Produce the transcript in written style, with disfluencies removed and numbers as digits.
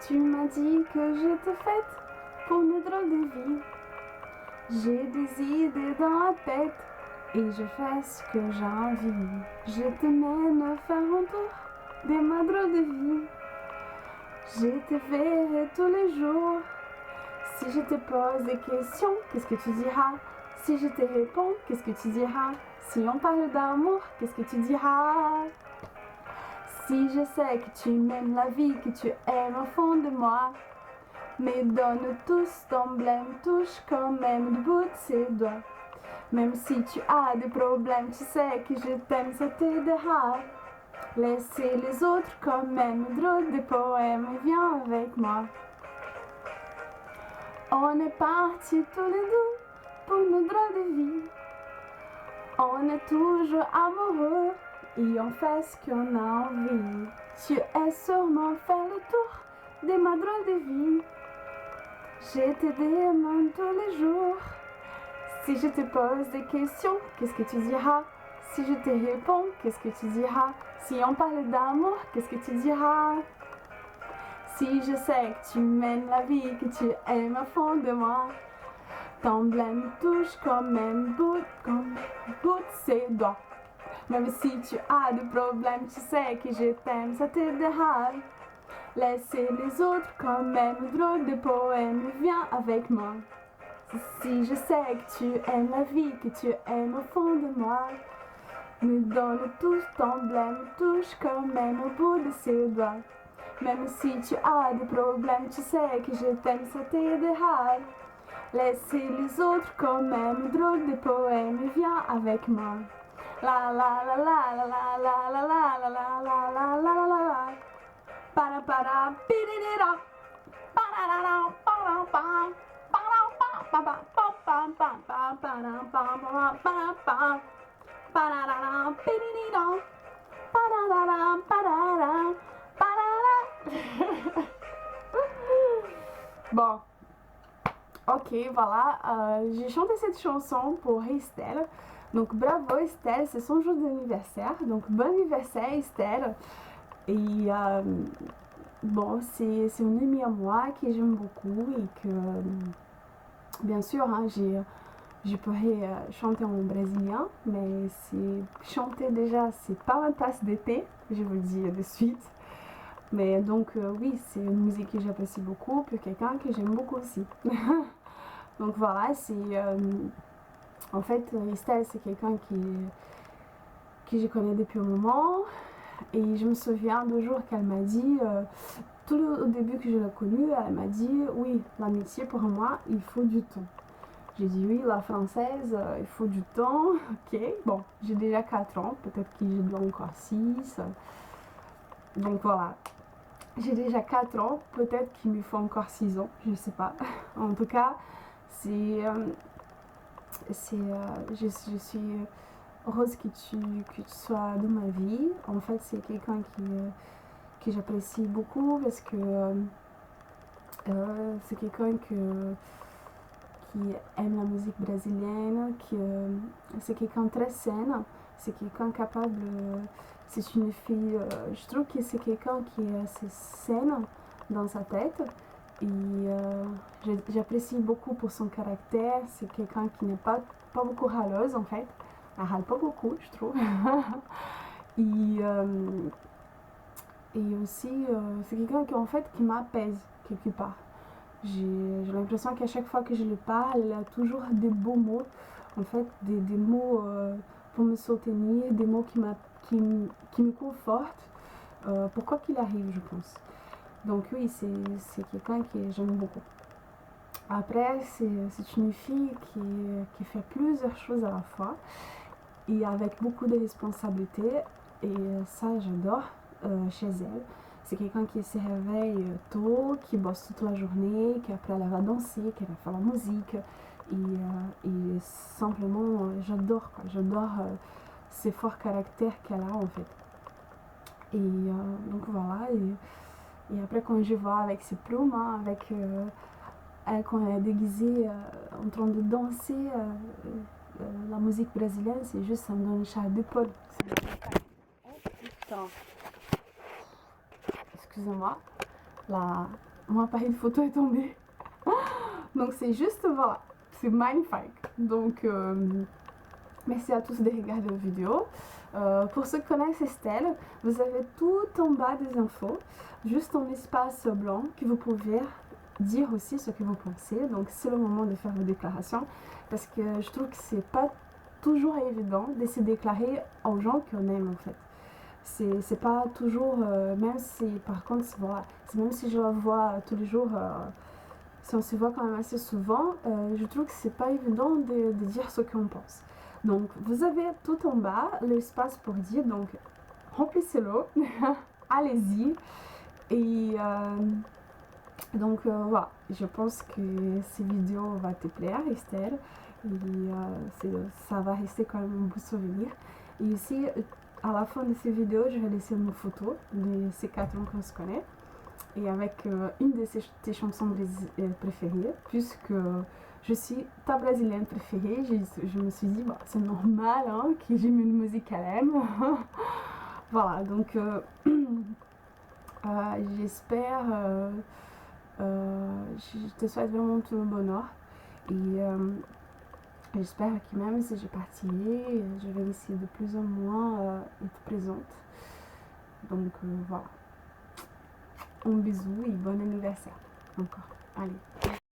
Tu m'as dit que j'étais faite pour une drôle de vie. J'ai des idées dans la tête et je fais ce que j'ai envie. Je te mène faire un tour de ma drôle de vie. Je te verrai tous les jours. Si je te pose des questions, qu'est-ce que tu diras? Si je te réponds, qu'est-ce que tu diras? Si on parle d'amour, qu'est-ce que tu diras? Si je sais que tu m'aimes la vie, que tu aimes au fond de moi, mais donne tous d'emblème, touche quand même du bout de ses doigts. Même si tu as des problèmes, tu sais que je t'aime, ça t'aidera. Laissez les autres quand même, drôle de poème, viens avec moi. On est partis tous les deux pour une drôle de vie. On est toujours amoureux et on fait ce qu'on a envie. Tu es sûrement faire le tour de ma drôle de vie. Je te demande tous les jours. Si je te pose des questions, qu'est-ce que tu diras? Si je te réponds, qu'est-ce que tu diras? Si on parle d'amour, qu'est-ce que tu diras? Si je sais que tu m'aimes la vie, que tu aimes au fond de moi, t'emblème touche quand même bout de ses doigts. Même si tu as des problèmes, tu sais que je t'aime, ça t'aidera. Laissez les autres quand même, drôle de poème, viens avec moi. Si je sais que tu aimes la vie, que tu aimes au fond de moi, me donne tous t'emblème, touche quand même au bout de ses doigts. Même si tu as des problèmes, tu sais que je t'aime, ça t'aidera. Laissez les autres quand même, drôle de poème, viens avec moi. La la la la la la la la la la la la la la la la. Para para pirira. Para la la para pa. Para pa pa pa pa pa pa para pa pa pa pa. Para la la pirira. Para la la para la para la. Bon. Ok, voilà, j'ai chanté cette chanson pour Estelle. Donc bravo Estelle, c'est son jour d'anniversaire. Donc bon anniversaire Estelle. Et bon, c'est une amie à moi que j'aime beaucoup et que bien sûr, hein, je pourrais chanter en brésilien, mais chanter déjà, c'est pas ma tasse d'été, je vous le dis de suite. Mais donc oui, c'est une musique que j'apprécie beaucoup, pour quelqu'un que j'aime beaucoup aussi. Donc voilà, en fait, Estelle, c'est quelqu'un que je connais depuis un moment. Et je me souviens d'un jour qu'elle m'a dit, au début que je l'ai connue, elle m'a dit, oui, l'amitié pour moi, il faut du temps. J'ai dit, oui, la française, il faut du temps. Ok, bon, j'ai déjà 4 ans, peut-être que je dois encore 6. Donc voilà, j'ai déjà 4 ans, peut-être qu'il me faut encore 6 ans, je sais pas. En tout cas, je suis heureuse que tu sois dans ma vie. En fait, c'est quelqu'un que j'apprécie beaucoup parce que c'est quelqu'un qui aime la musique brésilienne, c'est quelqu'un de très saine, c'est quelqu'un capable, c'est une fille, je trouve que c'est quelqu'un qui est assez saine dans sa tête. Et j'apprécie beaucoup pour son caractère, c'est quelqu'un qui n'est pas beaucoup râleuse en fait, elle râle pas beaucoup je trouve. et, et aussi c'est quelqu'un qui en fait qui m'apaise quelque part. J'ai l'impression qu'à chaque fois que je le parle, elle a toujours des beaux mots, en fait des mots pour me soutenir, des mots qui me confortent, pour quoi qu'il arrive je pense. Donc oui, c'est quelqu'un que j'aime beaucoup. Après, c'est une fille qui fait plusieurs choses à la fois et avec beaucoup de responsabilités. Et ça, j'adore chez elle. C'est quelqu'un qui se réveille tôt, qui bosse toute la journée, qu'après elle va danser, qu'elle va faire la musique. Et simplement, j'adore quoi. J'adore ces forts caractères qu'elle a en fait. Et donc voilà. Et après, quand je vois avec ses plumes, hein, avec elle, quand elle est déguisée en train de danser la musique brésilienne, c'est juste, ça me donne une chair d'épaule. Oh putain! Excusez-moi. mon appareil de photo est tombé. Donc c'est juste, voilà, c'est magnifique. Donc merci à tous de regarder la vidéo. Pour ceux qui connaissent Estelle, vous avez tout en bas des infos, juste un espace blanc que vous pouvez dire aussi ce que vous pensez. Donc c'est le moment de faire vos déclarations parce que je trouve que c'est pas toujours évident de se déclarer aux gens qu'on aime en fait. C'est pas toujours, même si par contre, voilà, même si je la vois tous les jours, si on se voit quand même assez souvent, je trouve que c'est pas évident de dire ce qu'on pense. Donc vous avez tout en bas l'espace pour dire, donc remplissez-le, allez-y. Et donc voilà, je pense que cette vidéo va te plaire, Estelle, et ça va rester quand même un beau souvenir. Et aussi, à la fin de cette vidéo, je vais laisser une photo de ces 4 noms qu'on se connaît, et avec une de tes chansons préférées, puisque je suis ta brésilienne préférée. Je me suis dit, bah, c'est normal hein, que j'aime une musique qu'elle aime. Voilà, donc j'espère, je te souhaite vraiment tout le bonheur. Et j'espère que même si je partirai, je vais essayer de plus ou moins être présente. Donc voilà. Un bisou et bon anniversaire encore. Allez.